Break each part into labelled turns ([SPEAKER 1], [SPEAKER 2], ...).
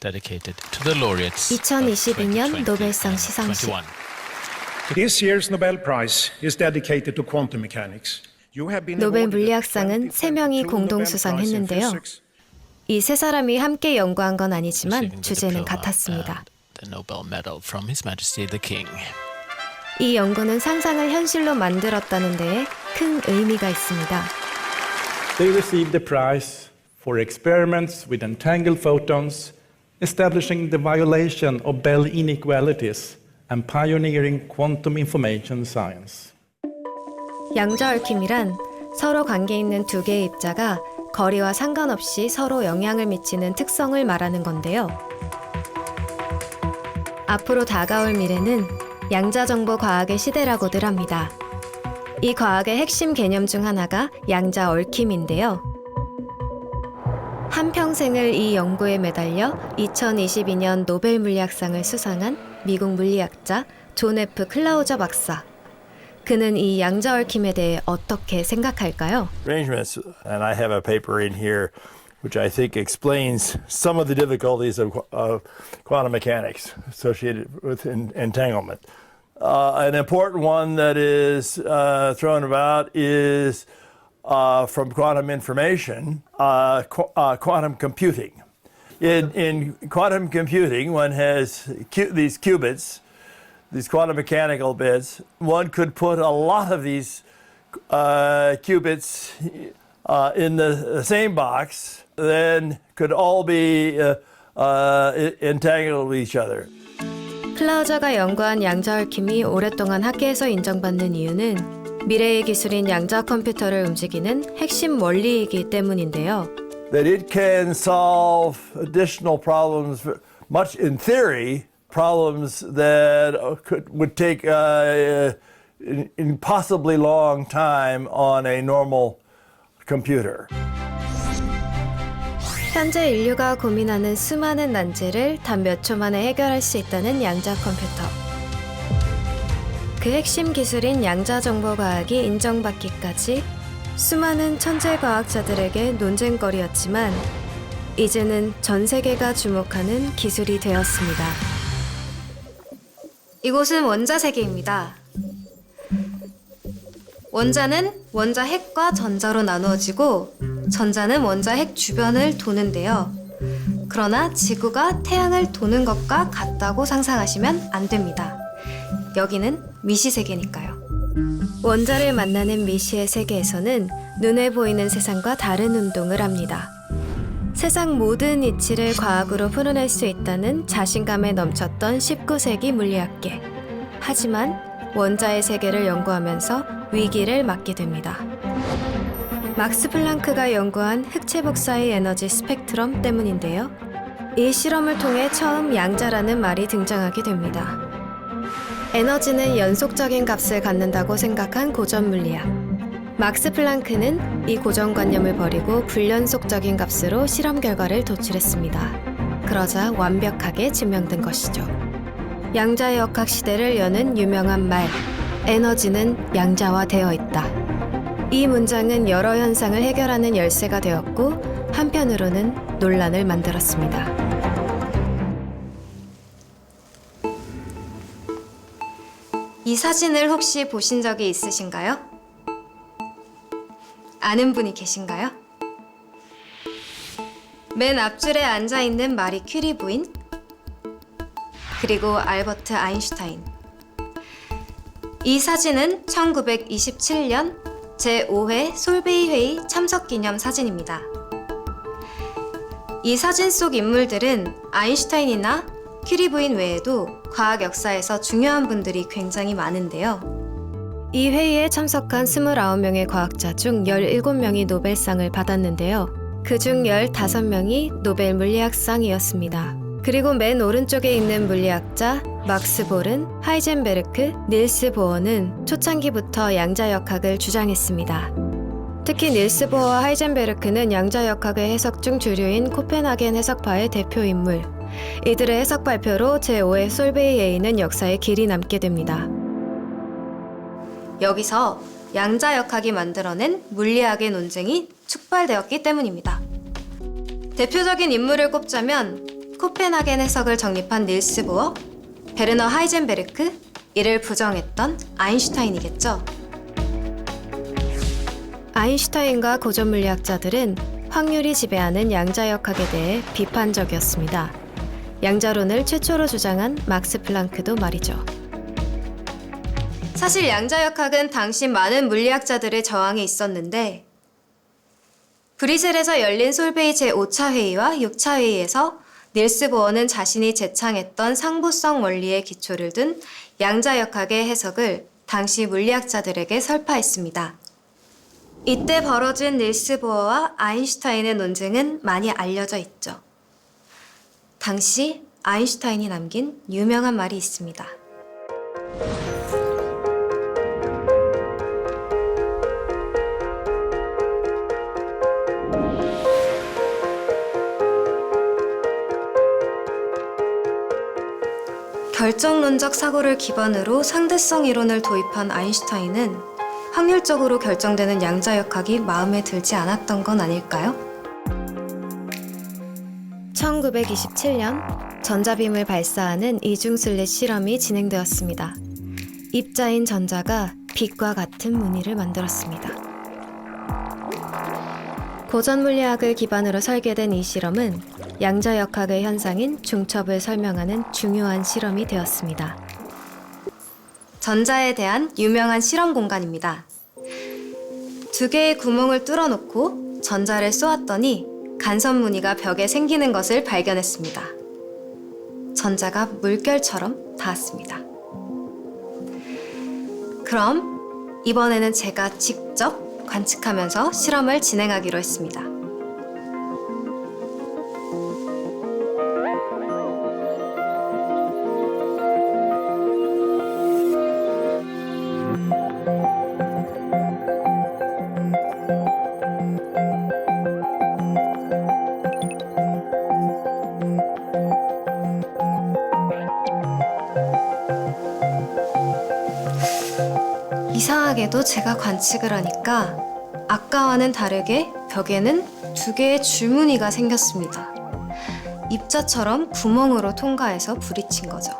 [SPEAKER 1] dedicated to the laureates.
[SPEAKER 2] 2022년 노벨상 시상식.
[SPEAKER 3] This year's Nobel Prize is dedicated to quantum mechanics.
[SPEAKER 2] 노벨 물리학상은 3명이 공동 수상했는데요. 이 세 사람이 함께 연구한 건 아니지만 주제는 같았습니다.
[SPEAKER 1] The Nobel Medal from His Majesty the King.
[SPEAKER 2] 이 연구는 상상을 현실로 만들었다는 데에 큰 의미가 있습니다.
[SPEAKER 4] They received the prize for experiments with entangled photons, establishing the violation of Bell inequalities and pioneering quantum information science.
[SPEAKER 2] 양자 얽힘이란 서로 관계 있는 두 개의 입자가 거리와 상관없이 서로 영향을 미치는 특성을 말하는 건데요. 앞으로 다가올 미래는 양자정보 과학의 시대라고들 합니다. 이 과학의 핵심 개념 중 하나가 양자 얽힘인데요. 한평생을 이 연구에 매달려 2022년 노벨 물리학상을 수상한 미국 물리학자 존 F. 클라우저 박사. 그는 이 양자 얽힘에 대해 어떻게 생각할까요?
[SPEAKER 5] Arrangements, and I have a paper in here which I think explains some of the difficulties of quantum mechanics associated with entanglement. An important one that is thrown about is from quantum information, quantum computing. In quantum computing, one has these qubits, these quantum mechanical bits. One could put a lot of these qubits in the same box, then could all be entangled with each other.
[SPEAKER 2] 클라우저가 연구한 양자 얽힘이 오랫동안 학계에서 인정받는 이유는 미래의 기술인 양자 컴퓨터를 움직이는 핵심 원리이기 때문인데요.
[SPEAKER 5] That it can solve additional problems, much in theory, problems that would take an impossibly long time on a normal computer.
[SPEAKER 2] 현재 인류가 고민하는 수많은 난제를 단 몇 초 만에 해결할 수 있다는 양자 컴퓨터. 그 핵심 기술인 양자 정보 과학이 인정받기까지 수많은 천재 과학자들에게 논쟁거리였지만 이제는 전 세계가 주목하는 기술이 되었습니다. 이곳은 원자 세계입니다. 원자는 원자 핵과 전자로 나누어지고 전자는 원자 핵 주변을 도는데요. 그러나 지구가 태양을 도는 것과 같다고 상상하시면 안 됩니다. 여기는 미시 세계니까요. 원자를 만나는 미시의 세계에서는 눈에 보이는 세상과 다른 운동을 합니다. 세상 모든 이치를 과학으로 풀어낼 수 있다는 자신감에 넘쳤던 19세기 물리학계. 하지만 원자의 세계를 연구하면서 위기를 맞게 됩니다. 막스 플랑크가 연구한 흑체 복사의 에너지 스펙트럼 때문인데요. 이 실험을 통해 처음 양자라는 말이 등장하게 됩니다. 에너지는 연속적인 값을 갖는다고 생각한 고전 물리학. 막스 플랑크는 이 고정관념을 버리고 불연속적인 값으로 실험 결과를 도출했습니다. 그러자 완벽하게 증명된 것이죠. 양자의 역학 시대를 여는 유명한 말, 에너지는 양자화되어 있다. 이 문장은 여러 현상을 해결하는 열쇠가 되었고 한편으로는 논란을 만들었습니다. 이 사진을 혹시 보신 적이 있으신가요? 아는 분이 계신가요? 맨 앞줄에 앉아있는 마리 큐리 부인, 그리고 알버트 아인슈타인. 이 사진은 1927년 제5회 솔베이 회의 참석 기념 사진입니다. 이 사진 속 인물들은 아인슈타인이나 큐리 부인 외에도 과학 역사에서 중요한 분들이 굉장히 많은데요. 이 회의에 참석한 29명의 과학자 중 17명이 노벨상을 받았는데요. 그중 15명이 노벨 물리학상이었습니다. 그리고 맨 오른쪽에 있는 물리학자 막스 보른, 하이젠베르크, 닐스 보어는 초창기부터 양자역학을 주장했습니다. 특히 닐스 보어와 하이젠베르크는 양자역학의 해석 중 주류인 코펜하겐 해석파의 대표 인물. 이들의 해석 발표로 제5회 솔베이 회의는 역사에 길이 남게 됩니다. 여기서 양자역학이 만들어낸 물리학의 논쟁이 촉발되었기 때문입니다. 대표적인 인물을 꼽자면 코펜하겐 해석을 정립한 닐스 보어, 베르너 하이젠베르크, 이를 부정했던 아인슈타인이겠죠. 아인슈타인과 고전 물리학자들은 확률이 지배하는 양자역학에 대해 비판적이었습니다. 양자론을 최초로 주장한 막스 플랑크도 말이죠. 사실 양자역학은 당시 많은 물리학자들의 저항이 있었는데 브리셀에서 열린 솔베이 제5차 회의와 6차 회의에서 닐스 보어는 자신이 제창했던 상부성 원리에 기초를 둔 양자역학의 해석을 당시 물리학자들에게 설파했습니다. 이때 벌어진 닐스 보어와 아인슈타인의 논쟁은 많이 알려져 있죠. 당시 아인슈타인이 남긴 유명한 말이 있습니다. 결정론적 사고를 기반으로 상대성 이론을 도입한 아인슈타인은 확률적으로 결정되는 양자역학이 마음에 들지 않았던 건 아닐까요? 1927년 전자빔을 발사하는 이중슬릿 실험이 진행되었습니다. 입자인 전자가 빛과 같은 무늬를 만들었습니다. 고전 물리학을 기반으로 설계된 이 실험은 양자역학의 현상인 중첩을 설명하는 중요한 실험이 되었습니다. 전자에 대한 유명한 실험 공간입니다. 두 개의 구멍을 뚫어놓고 전자를 쏘았더니 간선 무늬가 벽에 생기는 것을 발견했습니다. 전자가 물결처럼 닿았습니다. 그럼 이번에는 제가 직접 관측하면서 실험을 진행하기로 했습니다. 이상하게도 제가 관측을 하니까 아까와는 다르게 벽에는 두 개의 줄무늬가 생겼습니다. 입자처럼 구멍으로 통과해서 부딪힌 거죠.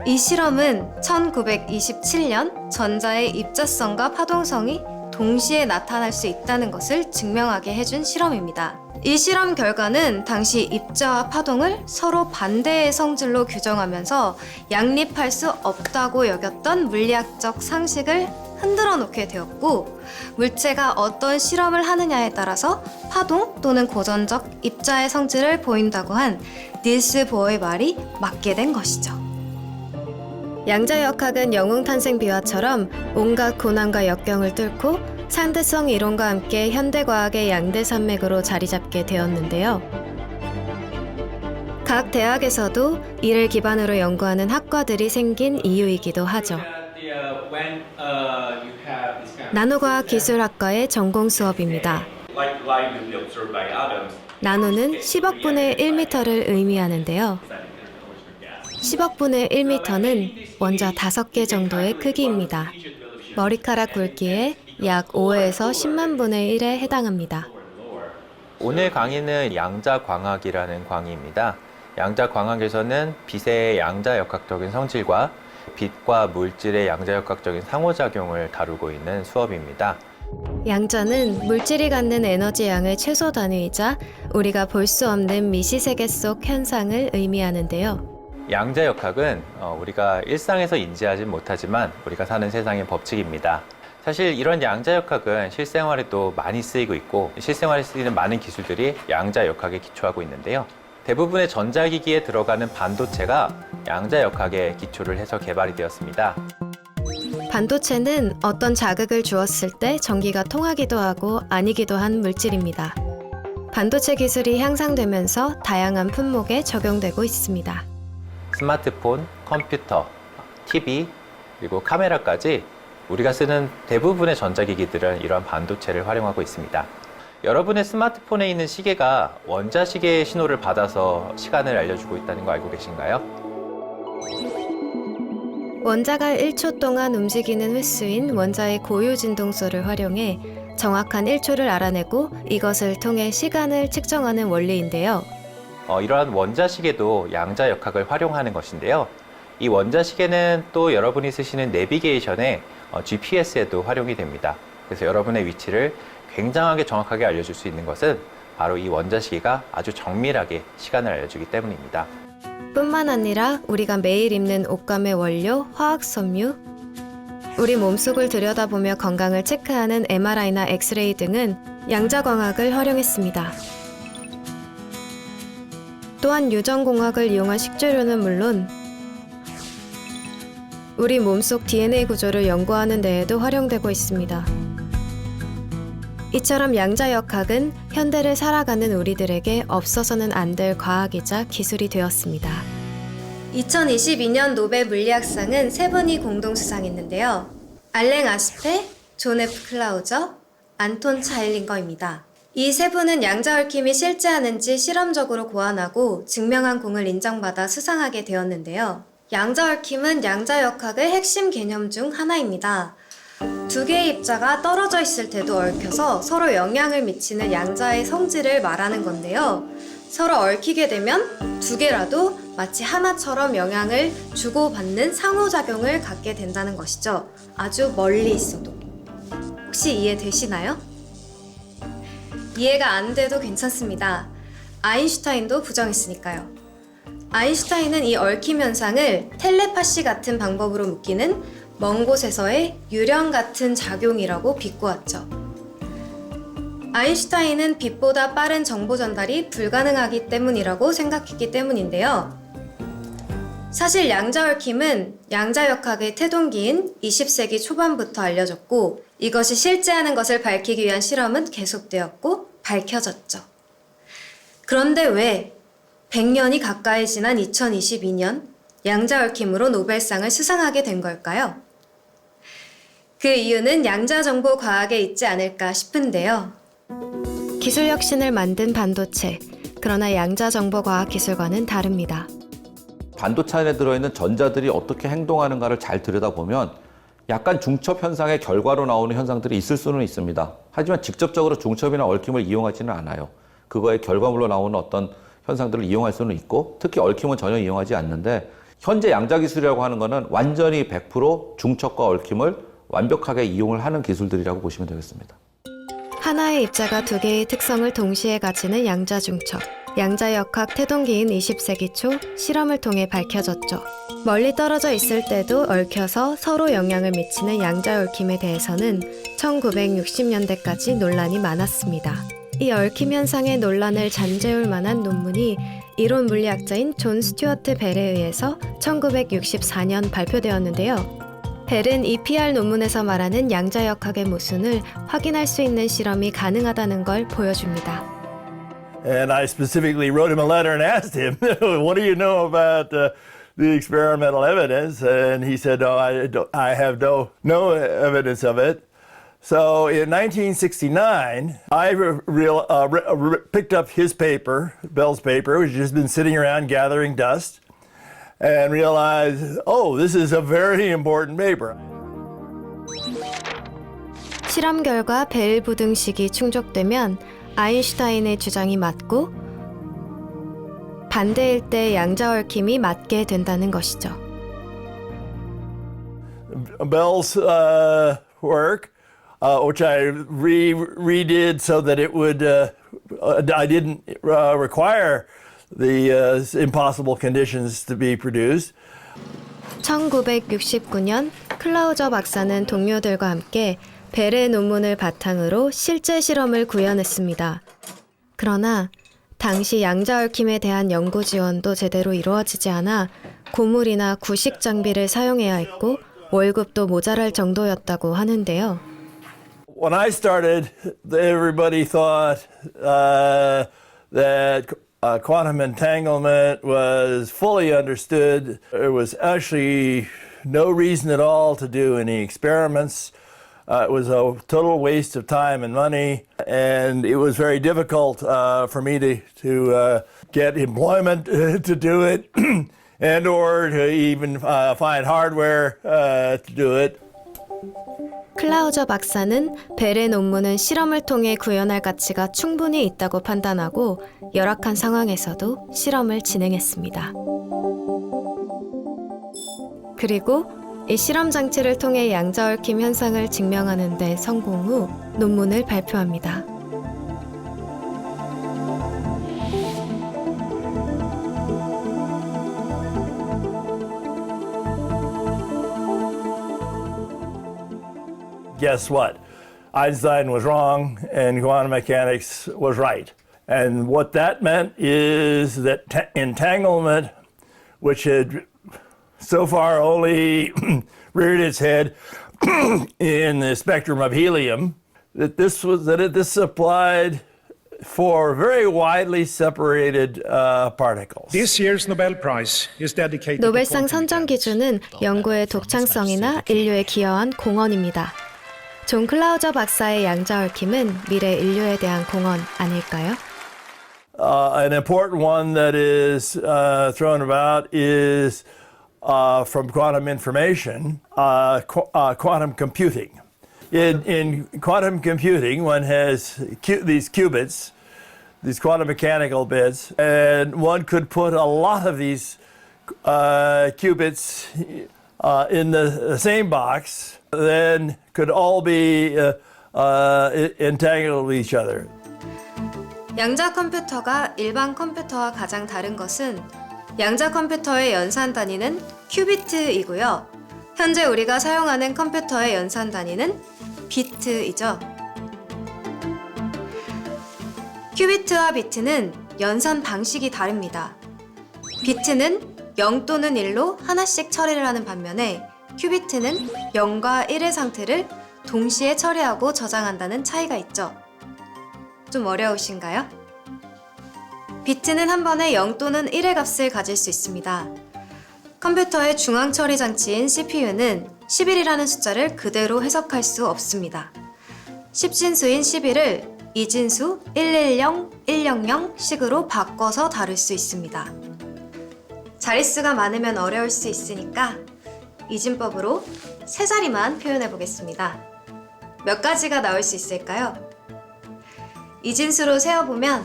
[SPEAKER 2] 이 실험은 1927년 전자의 입자성과 파동성이 동시에 나타날 수 있다는 것을 증명하게 해준 실험입니다. 이 실험 결과는 당시 입자와 파동을 서로 반대의 성질로 규정하면서 양립할 수 없다고 여겼던 물리학적 상식을 흔들어 놓게 되었고, 물체가 어떤 실험을 하느냐에 따라서 파동 또는 고전적 입자의 성질을 보인다고 한 닐스 보어의 말이 맞게 된 것이죠. 양자역학은 영웅탄생 비화처럼 온갖 고난과 역경을 뚫고 상대성 이론과 함께 현대과학의 양대 산맥으로 자리잡게 되었는데요. 각 대학에서도 이를 기반으로 연구하는 학과들이 생긴 이유이기도 하죠. 나노과학 기술학과의 전공 수업입니다. 나노는 10억분의 1m를 의미하는데요. 10억분의 1m는 원자 5개 정도의 크기입니다. 머리카락 굵기의 약 5에서 10만 분의 1에 해당합니다.
[SPEAKER 6] 오늘 강의는 양자광학이라는 강의입니다. 양자광학에서는 빛의 양자역학적인 성질과 빛과 물질의 양자역학적인 상호작용을 다루고 있는 수업입니다.
[SPEAKER 2] 양자는 물질이 갖는 에너지 양의 최소 단위이자 우리가 볼 수 없는 미시세계 속 현상을 의미하는데요.
[SPEAKER 6] 양자역학은 우리가 일상에서 인지하진 못하지만 우리가 사는 세상의 법칙입니다. 사실 이런 양자역학은 실생활에도 많이 쓰이고 있고, 실생활에 쓰이는 많은 기술들이 양자역학에 기초하고 있는데요. 대부분의 전자기기에 들어가는 반도체가 양자역학에 기초를 해서 개발이 되었습니다.
[SPEAKER 2] 반도체는 어떤 자극을 주었을 때 전기가 통하기도 하고 아니기도 한 물질입니다. 반도체 기술이 향상되면서 다양한 품목에 적용되고 있습니다.
[SPEAKER 6] 스마트폰, 컴퓨터, TV, 그리고 카메라까지 우리가 쓰는 대부분의 전자기기들은 이러한 반도체를 활용하고 있습니다. 여러분의 스마트폰에 있는 시계가 원자시계의 신호를 받아서 시간을 알려주고 있다는 거 알고 계신가요?
[SPEAKER 2] 원자가 1초 동안 움직이는 횟수인 원자의 고유 진동소를 활용해 정확한 1초를 알아내고 이것을 통해 시간을 측정하는 원리인데요.
[SPEAKER 6] 이러한 원자식에도 양자역학을 활용하는 것인데요. 이 원자식에는 또 여러분이 쓰시는 내비게이션의 GPS에도 활용이 됩니다. 그래서 여러분의 위치를 굉장하게 정확하게 알려줄 수 있는 것은 바로 이 원자시계가 아주 정밀하게 시간을 알려주기 때문입니다.
[SPEAKER 2] 뿐만 아니라 우리가 매일 입는 옷감의 원료, 화학섬유, 우리 몸속을 들여다보며 건강을 체크하는 MRI나 엑스레이 등은 양자광학을 활용했습니다. 또한 유전공학을 이용한 식재료는 물론 우리 몸속 DNA 구조를 연구하는 데에도 활용되고 있습니다. 이처럼 양자역학은 현대를 살아가는 우리들에게 없어서는 안 될 과학이자 기술이 되었습니다. 2022년 노벨 물리학상은 세 분이 공동 수상했는데요. 알랭 아스페, 존 F 클라우저, 안톤 차일링거입니다. 이 세 분은 양자얽힘이 실제하는지 실험적으로 고안하고 증명한 공을 인정받아 수상하게 되었는데요. 양자얽힘은 양자역학의 핵심 개념 중 하나입니다. 두 개의 입자가 떨어져 있을 때도 얽혀서 서로 영향을 미치는 양자의 성질을 말하는 건데요. 서로 얽히게 되면 두 개라도 마치 하나처럼 영향을 주고받는 상호작용을 갖게 된다는 것이죠. 아주 멀리 있어도. 혹시 이해되시나요? 이해가 안 돼도 괜찮습니다. 아인슈타인도 부정했으니까요. 아인슈타인은 이 얽힘 현상을 텔레파시 같은 방법으로 묶이는 먼 곳에서의 유령 같은 작용이라고 비꼬았죠. 아인슈타인은 빛보다 빠른 정보 전달이 불가능하기 때문이라고 생각했기 때문인데요. 사실 양자얽힘은 양자역학의 태동기인 20세기 초반부터 알려졌고 이것이 실제하는 것을 밝히기 위한 실험은 계속되었고 밝혀졌죠. 그런데 왜 100년이 가까이 지난 2022년 양자얽힘으로 노벨상을 수상하게 된 걸까요? 그 이유는 양자정보 과학에 있지 않을까 싶은데요. 기술 혁신을 만든 반도체, 그러나 양자정보과학기술과는 다릅니다.
[SPEAKER 7] 반도체 안에 들어있는 전자들이 어떻게 행동하는가를 잘 들여다보면 약간 중첩 현상의 결과로 나오는 현상들이 있을 수는 있습니다. 하지만 직접적으로 중첩이나 얽힘을 이용하지는 않아요. 그거의 결과물로 나오는 어떤 현상들을 이용할 수는 있고 특히 얽힘은 전혀 이용하지 않는데 현재 양자기술이라고 하는 거는 완전히 100% 중첩과 얽힘을 완벽하게 이용을 하는 기술들이라고 보시면 되겠습니다.
[SPEAKER 2] 하나의 입자가 두 개의 특성을 동시에 가지는 양자중첩. 양자역학 태동기인 20세기 초 실험을 통해 밝혀졌죠. 멀리 떨어져 있을 때도 얽혀서 서로 영향을 미치는 양자얽힘에 대해서는 1960년대까지 논란이 많았습니다. 이 얽힘 현상의 논란을 잠재울 만한 논문이 이론 물리학자인 존 스튜어트 벨에 의해서 1964년 발표되었는데요. 벨은 이 PR 논문에서 말하는 양자역학의 모순을 확인할 수 있는 실험이 가능하다는 걸 보여줍니다.
[SPEAKER 5] And I specifically wrote him a letter and asked him, what do you know about the experimental evidence? And he said, I have no evidence of it. So in 1969, I picked up his paper, Bell's paper, which had just been sitting around gathering dust, and realized, this is a very important paper.
[SPEAKER 2] 실험 결과 벨 부등식이 충족되면 아인슈타인의 주장이 맞고 반대일 때 양자얽힘이 맞게 된다는 것이죠.
[SPEAKER 5] Bell's work, which I redid so that it would, I didn't require the impossible conditions to be produced.
[SPEAKER 2] 1969년 클라우저 박사는 동료들과 함께 벨의 논문을 바탕으로 실제 실험을 구현했습니다. 그러나 당시 양자얽힘에 대한 연구 지원도 제대로 이루어지지 않아 고물이나 구식 장비를 사용해야 했고 월급도 모자랄 정도였다고 하는데요.
[SPEAKER 5] When I started, everybody thought that quantum entanglement was fully understood. There was actually no reason at all to do any experiments. It was a total waste of time and money, and it was very difficult for me to get employment to do it, and or to even find hardware to do it.
[SPEAKER 2] 클라우저 박사는 벨의 논문은 실험을 통해 구현할 가치가 충분히 있다고 판단하고 열악한 상황에서도 실험을 진행했습니다. 그리고 이 실험 장치를 통해 양자얽힘 현상을 증명하는 데 성공 후 논문을 발표합니다.
[SPEAKER 5] Guess what? Einstein was wrong and quantum mechanics was right. And what that meant is that entanglement, which had so far only reared its head in the spectrum of helium, this applied for very widely separated particles.
[SPEAKER 3] This year's Nobel Prize is dedicated to
[SPEAKER 2] 노벨상
[SPEAKER 3] quantum
[SPEAKER 2] 선정
[SPEAKER 3] mechanics.
[SPEAKER 2] 기준은 연구의 독창성이나 인류에 기여한 공헌입니다. 존 클라우저 박사의 양자얽힘은 미래 인류에 대한 공헌 아닐까요?
[SPEAKER 5] An important one that is thrown about is from quantum information, quantum computing. In quantum computing, one has these qubits, these quantum mechanical bits, and one could put a lot of these qubits in the same box, then could all be entangled with each other.
[SPEAKER 2] 양자 컴퓨터가 일반 컴퓨터와 가장 다른 것은 양자 컴퓨터의 연산 단위는 큐비트이고요. 현재 우리가 사용하는 컴퓨터의 연산 단위는 비트이죠. 큐비트와 비트는 연산 방식이 다릅니다. 비트는 0 또는 1로 하나씩 처리를 하는 반면에 큐비트는 0과 1의 상태를 동시에 처리하고 저장한다는 차이가 있죠. 좀 어려우신가요? 비트는 한 번에 0 또는 1의 값을 가질 수 있습니다. 컴퓨터의 중앙 처리 장치인 CPU는 11이라는 숫자를 그대로 해석할 수 없습니다. 10진수인 11을 2진수 110, 100식으로 바꿔서 다룰 수 있습니다. 자릿수가 많으면 어려울 수 있으니까 이진법으로 세 자리만 표현해 보겠습니다. 몇 가지가 나올 수 있을까요? 이진수로 세어보면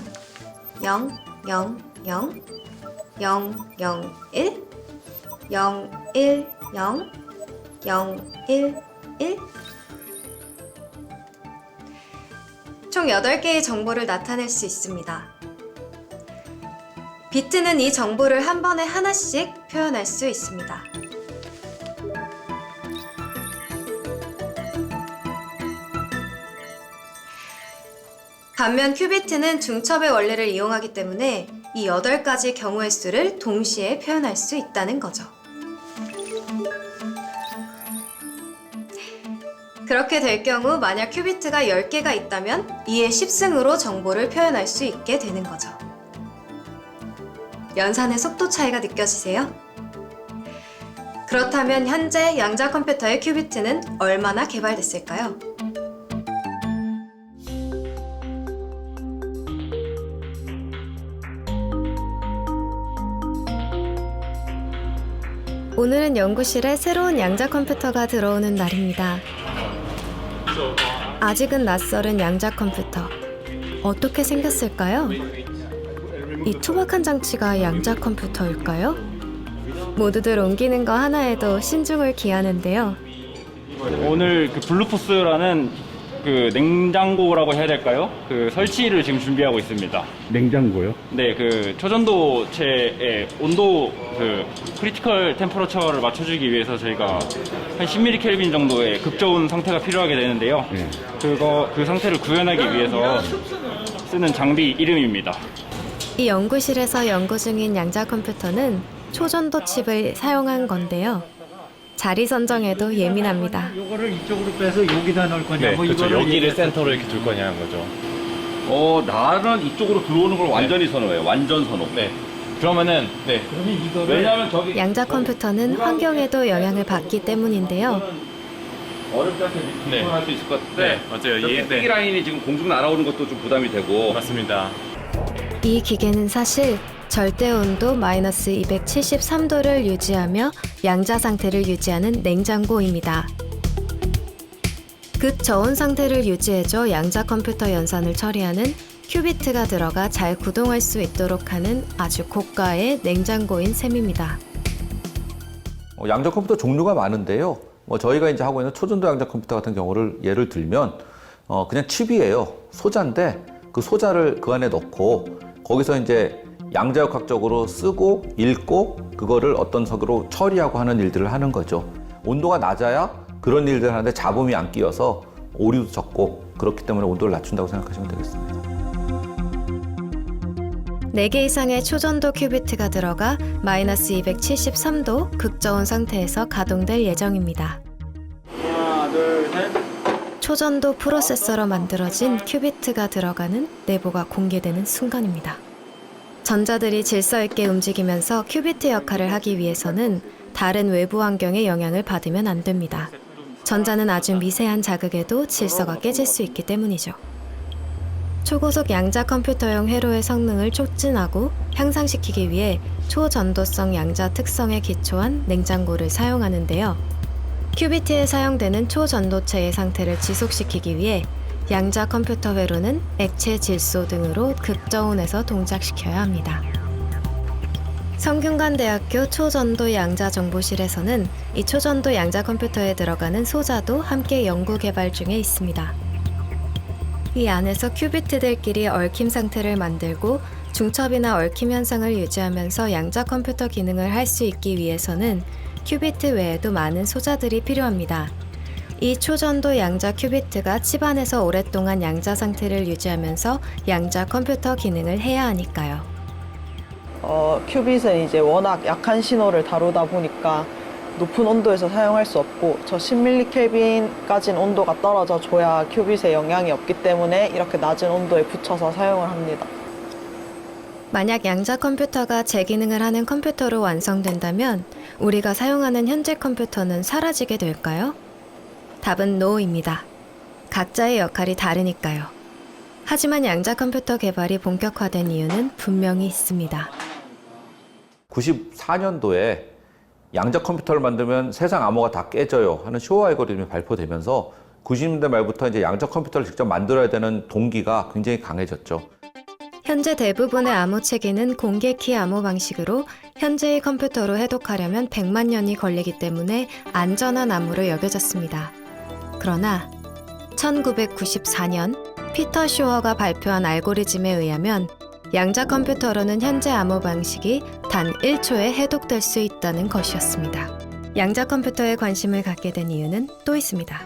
[SPEAKER 2] 0, 0, 0, 0, 0, 1, 0, 1, 0, 0, 1, 1 총 8개의 정보를 나타낼 수 있습니다. 비트는 이 정보를 한 번에 하나씩 표현할 수 있습니다. 반면 큐비트는 중첩의 원리를 이용하기 때문에 이 8가지 경우의 수를 동시에 표현할 수 있다는 거죠. 그렇게 될 경우 만약 큐비트가 10개가 있다면 2의 10승으로 정보를 표현할 수 있게 되는 거죠. 연산의 속도 차이가 느껴지세요? 그렇다면 현재 양자 컴퓨터의 큐비트는 얼마나 개발됐을까요? 오늘은 연구실에 새로운 양자 컴퓨터가 들어오는 날입니다. 아직은 낯설은 양자 컴퓨터. 어떻게 생겼을까요? 이 투박한 장치가 양자 컴퓨터일까요? 모두들 옮기는 거 하나에도 신중을 기하는데요.
[SPEAKER 8] 오늘 그 블루포스라는 그 냉장고라고 해야 될까요? 그 설치를 지금 준비하고 있습니다.
[SPEAKER 9] 냉장고요?
[SPEAKER 8] 네, 그 초전도체의 온도 그 크리티컬 템퍼러처를 맞춰주기 위해서 저희가 한 10mm 켈빈 정도의 극저온 상태가 필요하게 되는데요.
[SPEAKER 9] 네.
[SPEAKER 8] 그 상태를 구현하기 위해서 쓰는 장비 이름입니다.
[SPEAKER 2] 이 연구실에서 연구 중인 양자 컴퓨터는 초전도 칩을 사용한 건데요. 자리 선정에도 예민합니다.
[SPEAKER 9] 이거를 이쪽으로 빼서 여기다 넣을 거냐?
[SPEAKER 10] 네,
[SPEAKER 9] 뭐
[SPEAKER 10] 그렇죠.
[SPEAKER 9] 이거를
[SPEAKER 10] 여기를 센터로 이렇게 둘 거냐는 거죠.
[SPEAKER 11] 나는 이쪽으로 들어오는 걸 완전히 선호해요. 완전 선호.
[SPEAKER 10] 네. 그러면은
[SPEAKER 9] 그러면 이거를
[SPEAKER 11] 왜냐하면 저기
[SPEAKER 2] 양자 컴퓨터는 환경에도 영향을 받기 때문인데요.
[SPEAKER 11] 어렵지 않게 리포할 수 있을 것 같은데.
[SPEAKER 10] 네, 맞아요.
[SPEAKER 11] 저 꼭대기 라인이 지금 공중 날아오는 것도 좀 부담이 되고.
[SPEAKER 10] 맞습니다.
[SPEAKER 2] 이 기계는 사실 절대 온도 마이너스 273도를 유지하며 양자 상태를 유지하는 냉장고입니다. 극저온 상태를 유지해줘 양자 컴퓨터 연산을 처리하는 큐비트가 들어가 잘 구동할 수 있도록 하는 아주 고가의 냉장고인 셈입니다.
[SPEAKER 7] 양자 컴퓨터 종류가 많은데요. 저희가 이제 하고 있는 초전도 양자 컴퓨터 같은 경우를 예를 들면 그냥 칩이에요. 소자인데 그 소자를 그 안에 넣고 거기서 이제 양자역학적으로 쓰고 읽고 그거를 어떤 석으로 처리하고 하는 일들을 하는 거죠. 온도가 낮아야 그런 일들을 하는데 잡음이 안 끼어서 오류도 적고 그렇기 때문에 온도를 낮춘다고 생각하시면 되겠습니다.
[SPEAKER 2] 4개 이상의 초전도 큐비트가 들어가 마이너스 273도 극저온 상태에서 가동될 예정입니다.
[SPEAKER 8] 하나, 둘, 셋.
[SPEAKER 2] 초전도 프로세서로 만들어진 큐비트가 들어가는 내부가 공개되는 순간입니다. 전자들이 질서 있게 움직이면서 큐비트 역할을 하기 위해서는 다른 외부 환경의 영향을 받으면 안 됩니다. 전자는 아주 미세한 자극에도 질서가 깨질 수 있기 때문이죠. 초고속 양자 컴퓨터용 회로의 성능을 촉진하고 향상시키기 위해 초전도성 양자 특성에 기초한 냉장고를 사용하는데요. 큐비트에 사용되는 초전도체의 상태를 지속시키기 위해 양자 컴퓨터 회로는 액체 질소 등으로 극저온에서 동작시켜야 합니다. 성균관대학교 초전도 양자 정보실에서는 이 초전도 양자 컴퓨터에 들어가는 소자도 함께 연구 개발 중에 있습니다. 이 안에서 큐비트들끼리 얽힘 상태를 만들고 중첩이나 얽힘 현상을 유지하면서 양자 컴퓨터 기능을 할 수 있기 위해서는 큐비트 외에도 많은 소자들이 필요합니다. 이 초전도 양자 큐비트가 칩 안에서 오랫동안 양자 상태를 유지하면서 양자 컴퓨터 기능을 해야 하니까요.
[SPEAKER 12] 큐빗은 이제 워낙 약한 신호를 다루다 보니까 높은 온도에서 사용할 수 없고 저 10mK 온도가 떨어져 줘야 큐빗에 영향이 없기 때문에 이렇게 낮은 온도에 붙여서 사용을 합니다.
[SPEAKER 2] 만약 양자 컴퓨터가 제 기능을 하는 컴퓨터로 완성된다면 우리가 사용하는 현재 컴퓨터는 사라지게 될까요? 답은 NO입니다. 각자의 역할이 다르니까요. 하지만 양자 컴퓨터 개발이 본격화된 이유는 분명히 있습니다.
[SPEAKER 7] 94년도에 양자 컴퓨터를 만들면 세상 암호가 다 깨져요 하는 쇼어 알고리즘이 발표되면서 90년대 말부터 이제 양자 컴퓨터를 직접 만들어야 되는 동기가 굉장히 강해졌죠.
[SPEAKER 2] 현재 대부분의 암호 체계는 공개키 암호 방식으로 현재의 컴퓨터로 해독하려면 100만 년이 걸리기 때문에 안전한 암호로 여겨졌습니다. 그러나 1994년 피터 쇼어가 발표한 알고리즘에 의하면 양자 컴퓨터로는 현재 암호 방식이 단 1초에 해독될 수 있다는 것이었습니다. 양자 컴퓨터에 관심을 갖게 된 이유는 또 있습니다.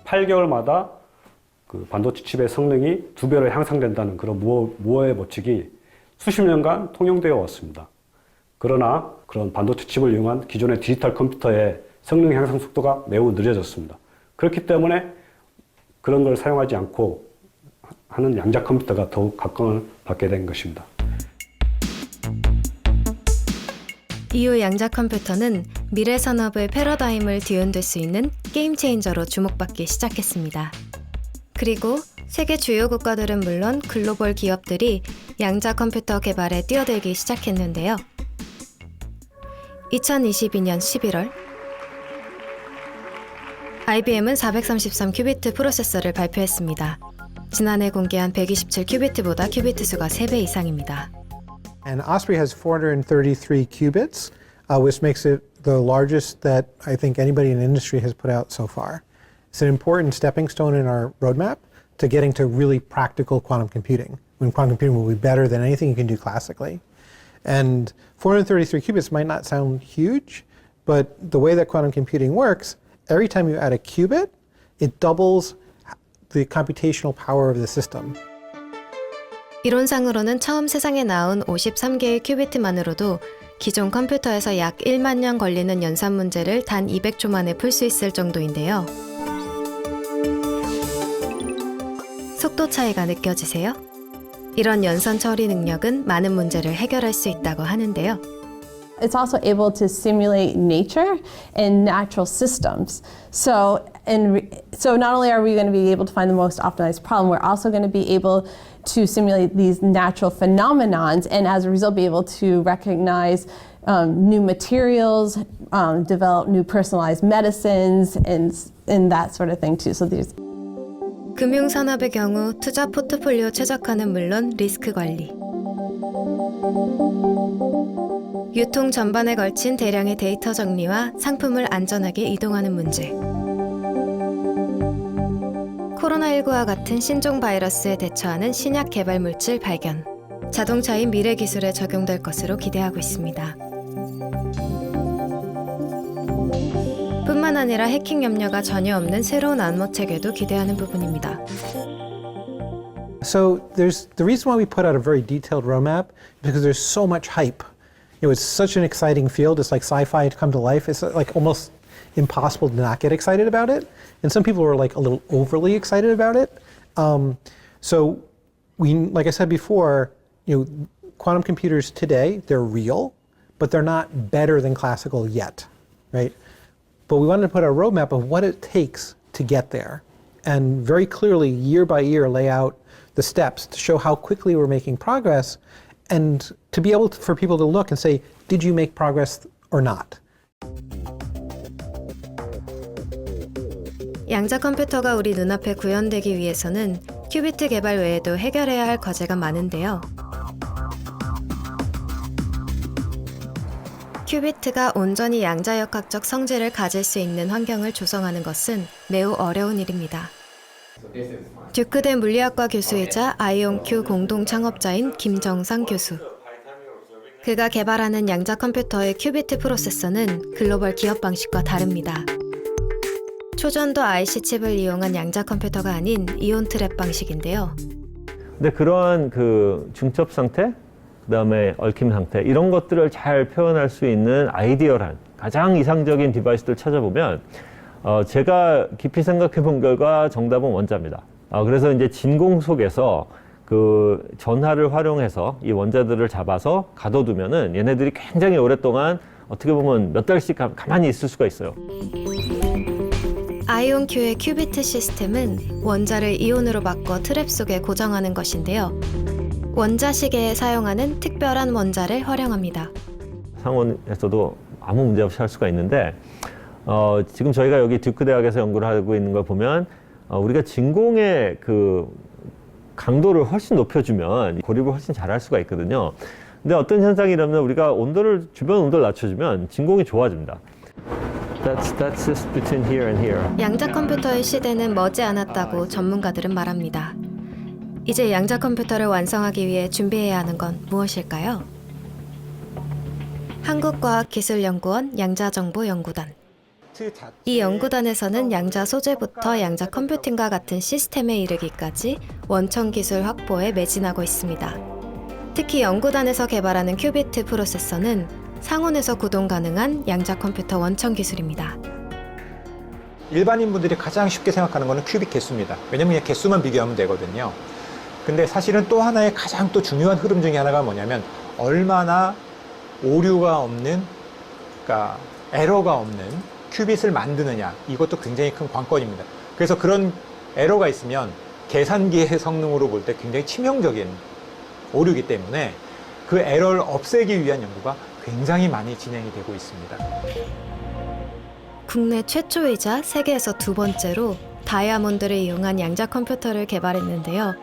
[SPEAKER 9] 18개월마다 그 반도체 칩의 성능이 2배로 향상된다는 그런 무어의 법칙이 수십 년간 통용되어 왔습니다. 그러나 그런 반도체 칩을 이용한 기존의 디지털 컴퓨터의 성능 향상 속도가 매우 느려졌습니다. 그렇기 때문에 그런 걸 사용하지 않고 하는 양자 컴퓨터가 더욱 각광을 받게 된 것입니다.
[SPEAKER 2] 이후 양자 컴퓨터는 미래 산업의 패러다임을 뒤흔들 수 있는 게임 체인저로 주목받기 시작했습니다. 그리고 세계 주요 국가들은 물론 글로벌 기업들이 양자 컴퓨터 개발에 뛰어들기 시작했는데요. 2022년 11월 IBM은 433큐비트 프로세서를 발표했습니다. 지난해 공개한 127큐비트보다 큐비트 수가 3배 이상입니다.
[SPEAKER 13] And Osprey has 433 qubits, which makes it the largest that I think anybody in the industry has put out so far. It's an important stepping stone in our roadmap to getting to really practical quantum computing, when quantum computing will be better than anything you can do classically. And 433 qubits might not sound huge, but the way that quantum computing works, every time you add a qubit, it doubles the computational power of the system.
[SPEAKER 2] 이론상으로는 처음 세상에 나온 53개의 큐비트만으로도 기존 컴퓨터에서 약 1만 년 걸리는 연산 문제를 단 200초 만에 풀 수 있을 정도인데요. 속도 차이가 느껴지세요? 이런 연산 처리 능력은 많은 문제를 해결할 수 있다고 하는데요.
[SPEAKER 14] It's also able to simulate nature and natural systems. So not only are we going to be able to find the most optimized problem, we're also going to be able to simulate these natural phenomenons and as a result be able to recognize new materials, develop new personalized medicines and that sort of thing too. So there's
[SPEAKER 2] 금융산업의 경우 투자 포트폴리오 최적화는 물론 리스크 관리, 유통 전반에 걸친 대량의 데이터 정리와 상품을 안전하게 이동하는 문제, 코로나19와 같은 신종 바이러스에 대처하는 신약 개발 물질 발견, 자동차인 미래 기술에 적용될 것으로 기대하고 있습니다. 뿐만 아니라 해킹 염려가 전혀 없는 새로운 안보 체계도 기대하는 부분입니다.
[SPEAKER 13] So there's the reason why we put out a very detailed roadmap because there's so much hype. You know, it's such an exciting field. It's like sci-fi to come to life. It's like almost impossible to not get excited about it. And some people are like a little overly excited about it. So we, like I said before, you know, quantum computers today, they're real, but they're not better than classical yet, right? But we wanted to put a roadmap of what it takes to get there, and very clearly, year by year, lay out the steps to show how quickly we're making progress, and to be able to, for people to look and say, did you make progress or not?
[SPEAKER 2] 양자 컴퓨터가 우리 눈앞에 구현되기 위해서는 큐비트 개발 외에도 해결해야 할 과제가 많은데요. 큐비트가 온전히 양자역학적 성질을 가질 수 있는 환경을 조성하는 것은 매우 어려운 일입니다. 듀크대 물리학과 교수이자 아이온큐 공동 창업자인 김정상 교수. 그가 개발하는 양자 컴퓨터의 큐비트 프로세서는 글로벌 기업 방식과 다릅니다. 초전도 IC 칩을 이용한 양자 컴퓨터가 아닌 이온 트랩 방식인데요.
[SPEAKER 15] 근데 그러한 그 중첩 상태, 그다음에 얽힘 상태 이런 것들을 잘 표현할 수 있는 아이디어란 가장 이상적인 디바이스들 찾아보면 제가 깊이 생각해 본 결과 정답은 원자입니다. 그래서 이제 진공 속에서 그 전하를 활용해서 이 원자들을 잡아서 가둬두면은 얘네들이 굉장히 오랫동안 어떻게 보면 몇 달씩 가만히 있을 수가 있어요.
[SPEAKER 2] 아이온큐의 큐비트 시스템은 원자를 이온으로 바꿔 트랩 속에 고정하는 것인데요. 원자 시계에 사용하는 특별한 원자를 활용합니다.
[SPEAKER 15] 상온에서도 아무 문제 없이 할 수가 있는데 지금 저희가 여기 듀크 대학에서 연구를 하고 있는 걸 보면 우리가 진공의 그 강도를 훨씬 높여주면 고립을 훨씬 잘할 수가 있거든요. 근데 어떤 현상이 일어나면 우리가 주변 온도를 낮춰주면 진공이 좋아집니다. That's just between here and here.
[SPEAKER 2] 양자 컴퓨터의 시대는 머지않았다고 전문가들은 말합니다. 이제 양자 컴퓨터를 완성하기 위해 준비해야 하는 건 무엇일까요? 한국과학기술연구원 양자정보연구단. 이 연구단에서는 양자 소재부터 양자 컴퓨팅과 같은 시스템에 이르기까지 원천 기술 확보에 매진하고 있습니다. 특히 연구단에서 개발하는 큐비트 프로세서는 상온에서 구동 가능한 양자 컴퓨터 원천 기술입니다.
[SPEAKER 16] 일반인 분들이 가장 쉽게 생각하는 것은 큐빅 개수입니다. 왜냐면 그냥 개수만 비교하면 되거든요. 근데 사실은 또 하나의 가장 또 중요한 흐름 중에 하나가 뭐냐면 얼마나 오류가 없는, 그러니까 에러가 없는 큐빗을 만드느냐, 이것도 굉장히 큰 관건입니다. 그래서 그런 에러가 있으면 계산기의 성능으로 볼 때 굉장히 치명적인 오류이기 때문에 그 에러를 없애기 위한 연구가 굉장히 많이 진행이 되고 있습니다.
[SPEAKER 2] 국내 최초이자 세계에서 두 번째로 다이아몬드를 이용한 양자 컴퓨터를 개발했는데요.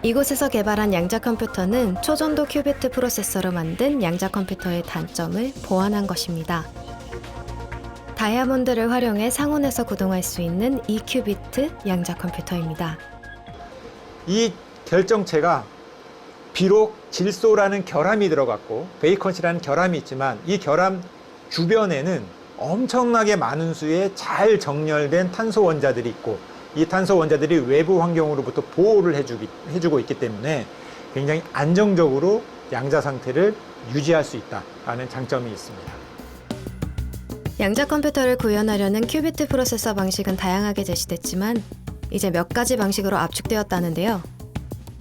[SPEAKER 2] 이곳에서 개발한 양자 컴퓨터는 초전도 큐비트 프로세서로 만든 양자 컴퓨터의 단점을 보완한 것입니다. 다이아몬드를 활용해 상온에서 구동할 수 있는 2큐비트 양자 컴퓨터입니다.
[SPEAKER 16] 이 결정체가 비록 질소라는 결함이 들어갔고 베이컨이라는 결함이 있지만 이 결함 주변에는 엄청나게 많은 수의 잘 정렬된 탄소 원자들이 있고 이 탄소 원자들이 외부 환경으로부터 보호를 해주고 있기 때문에 굉장히 안정적으로 양자 상태를 유지할 수 있다는 장점이 있습니다.
[SPEAKER 2] 양자 컴퓨터를 구현하려는 큐비트 프로세서 방식은 다양하게 제시됐지만 이제 몇 가지 방식으로 압축되었다는데요.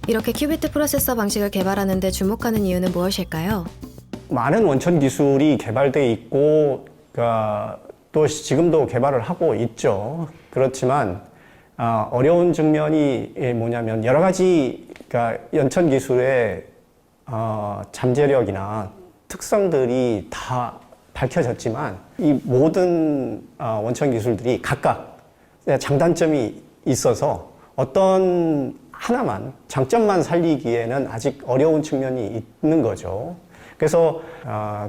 [SPEAKER 2] 이렇게 큐비트 프로세서 방식을 개발하는 데 주목하는 이유는 무엇일까요?
[SPEAKER 17] 많은 원천 기술이 개발돼 있고 또 지금도 개발을 하고 있죠. 그렇지만 어려운 측면이 뭐냐면 여러 가지 연천 기술의 잠재력이나 특성들이 다 밝혀졌지만 이 모든 원천 기술들이 각각 장단점이 있어서 어떤 하나만 장점만 살리기에는 아직 어려운 측면이 있는 거죠. 그래서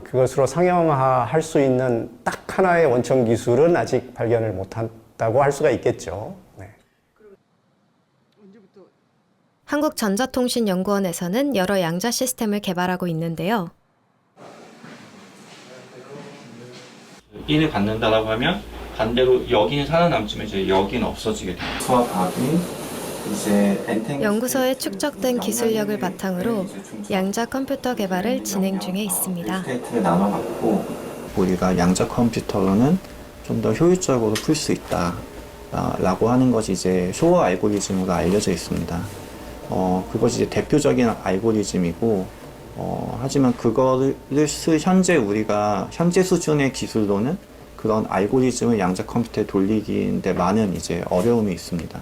[SPEAKER 17] 그것으로 상용화할 수 있는 딱 하나의 원천 기술은 아직 발견을 못한다고 할 수가 있겠죠. 네.
[SPEAKER 2] 한국전자통신연구원에서는 여러 양자 시스템을 개발하고 있는데요.
[SPEAKER 8] 1을 갖는다라고 하면 반대로 여기는 살아남지만 이제 여기는 없어지게 돼요. 수학학이 이제
[SPEAKER 2] 연구소에 축적된 기술력을 바탕으로 양자 컴퓨터 개발을 진행 중에 있습니다.
[SPEAKER 18] 스테이트를 나눠갖고 우리가 양자 컴퓨터로는 좀 더 효율적으로 풀 수 있다 라고 하는 것이 이제 쇼어 알고리즘으로 알려져 있습니다. 그것이 이제 대표적인 알고리즘이고 하지만 그거를 현재 우리가 현재 수준의 기술로는 그런 알고리즘을 양자 컴퓨터에 돌리기인데 많은 이제 어려움이 있습니다.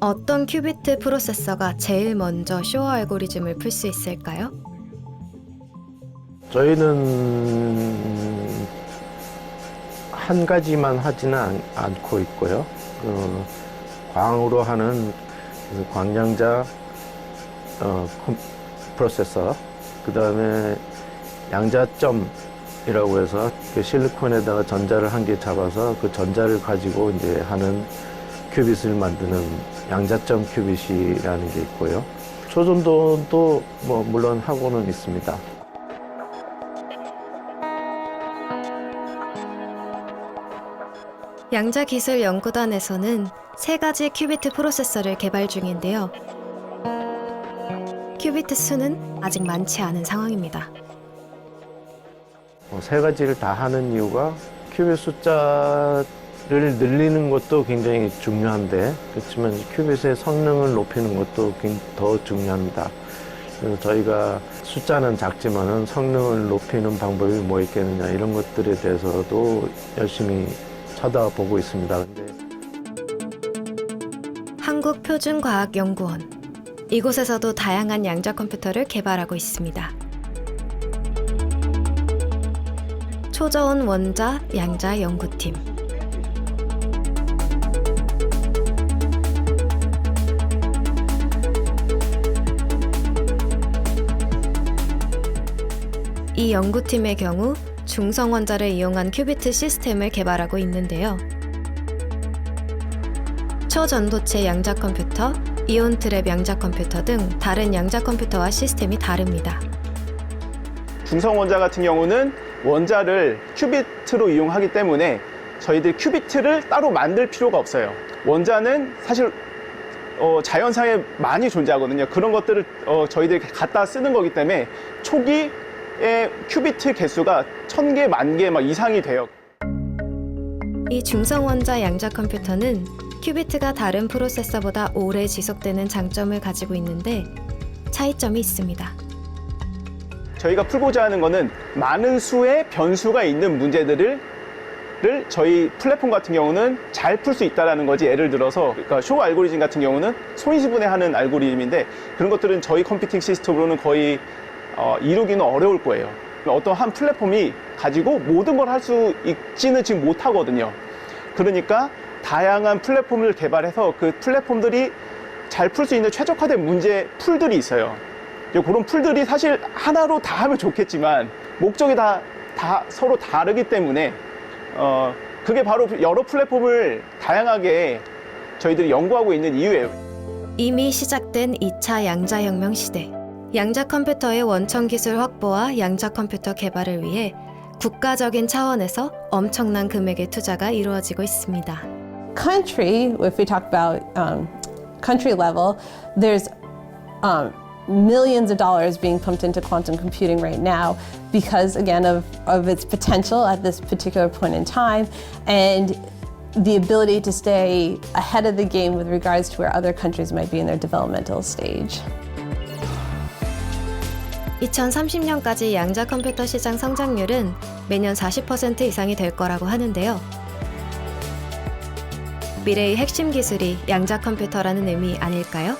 [SPEAKER 2] 어떤 큐비트 프로세서가 제일 먼저 쇼어 알고리즘을 풀 수 있을까요?
[SPEAKER 19] 저희는 한 가지만 하지는 않고 있고요. 광으로 하는 광양자 프로세서, 그 다음에 양자점이라고 해서 그 실리콘에다가 전자를 한 개 잡아서 그 전자를 가지고 이제 하는 큐빗을 만드는 양자점 큐빗이라는 게 있고요. 초전도도 뭐 물론 하고는 있습니다.
[SPEAKER 2] 양자기술연구단에서는 3가지 큐비트 프로세서를 개발 중인데요. 큐비트 수는 아직 많지 않은 상황입니다.
[SPEAKER 19] 3가지를 다 하는 이유가 큐빗 숫자를 늘리는 것도 굉장히 중요한데, 그렇지만 큐빗의 성능을 높이는 것도 더 중요합니다. 그래서 저희가 숫자는 작지만은 성능을 높이는 방법이 뭐 있겠느냐, 이런 것들에 대해서도 열심히 쳐다보고 있습니다.
[SPEAKER 2] 한국표준과학연구원. 이곳에서도 다양한 양자 컴퓨터를 개발하고 있습니다. 초저온 원자 양자 연구팀. 이 연구팀의 경우 중성 원자를 이용한 큐비트 시스템을 개발하고 있는데요. 초전도체 양자 컴퓨터, 이온 트랩 양자 컴퓨터 등 다른 양자 컴퓨터와 시스템이 다릅니다.
[SPEAKER 20] 중성 원자 같은 경우는 원자를 큐비트로 이용하기 때문에 저희들 큐비트를 따로 만들 필요가 없어요. 원자는 사실 자연상에 많이 존재하거든요. 그런 것들을 저희들이 갖다 쓰는 거기 때문에 초기에 큐비트 개수가 1000개, 10,000개 막 이상이 돼요.
[SPEAKER 2] 이 중성 원자 양자 컴퓨터는 큐비트가 다른 프로세서보다 오래 지속되는 장점을 가지고 있는데 차이점이 있습니다.
[SPEAKER 20] 저희가 풀고자 하는 거는 많은 수의 변수가 있는 문제들을 저희 플랫폼 같은 경우는 잘 풀 수 있다는 거지. 예를 들어서 그러니까 쇼 알고리즘 같은 경우는 소인수분해하는 알고리즘인데 그런 것들은 저희 컴퓨팅 시스템으로는 거의 이루기는 어려울 거예요. 어떤 한 플랫폼이 가지고 모든 걸 할 수 있지는 지금 못하거든요. 그러니까 다양한 플랫폼을 개발해서 그 플랫폼들이 잘 풀 수 있는 최적화된 문제 풀들이 있어요. 그런 풀들이 사실 하나로 다 하면 좋겠지만 목적이 다 서로 다르기 때문에 그게 바로 여러 플랫폼을 다양하게 저희들이 연구하고 있는 이유예요.
[SPEAKER 2] 이미 시작된 2차 양자혁명 시대. 양자 컴퓨터의 원천 기술 확보와 양자 컴퓨터 개발을 위해 국가적인 차원에서 엄청난 금액의 투자가 이루어지고 있습니다.
[SPEAKER 14] Country, if we talk about country level, there's millions of dollars being pumped into quantum computing right now because, again, of its potential at this particular point in time and the ability to stay ahead of the game with regards to where other countries might be in their developmental stage.
[SPEAKER 2] 2030년까지 양자 컴퓨터 시장 성장률은 매년 40% 이상이 될 거라고 하는데요. 미래의 핵심 기술이 양자 컴퓨터라는 의미 아닐까요?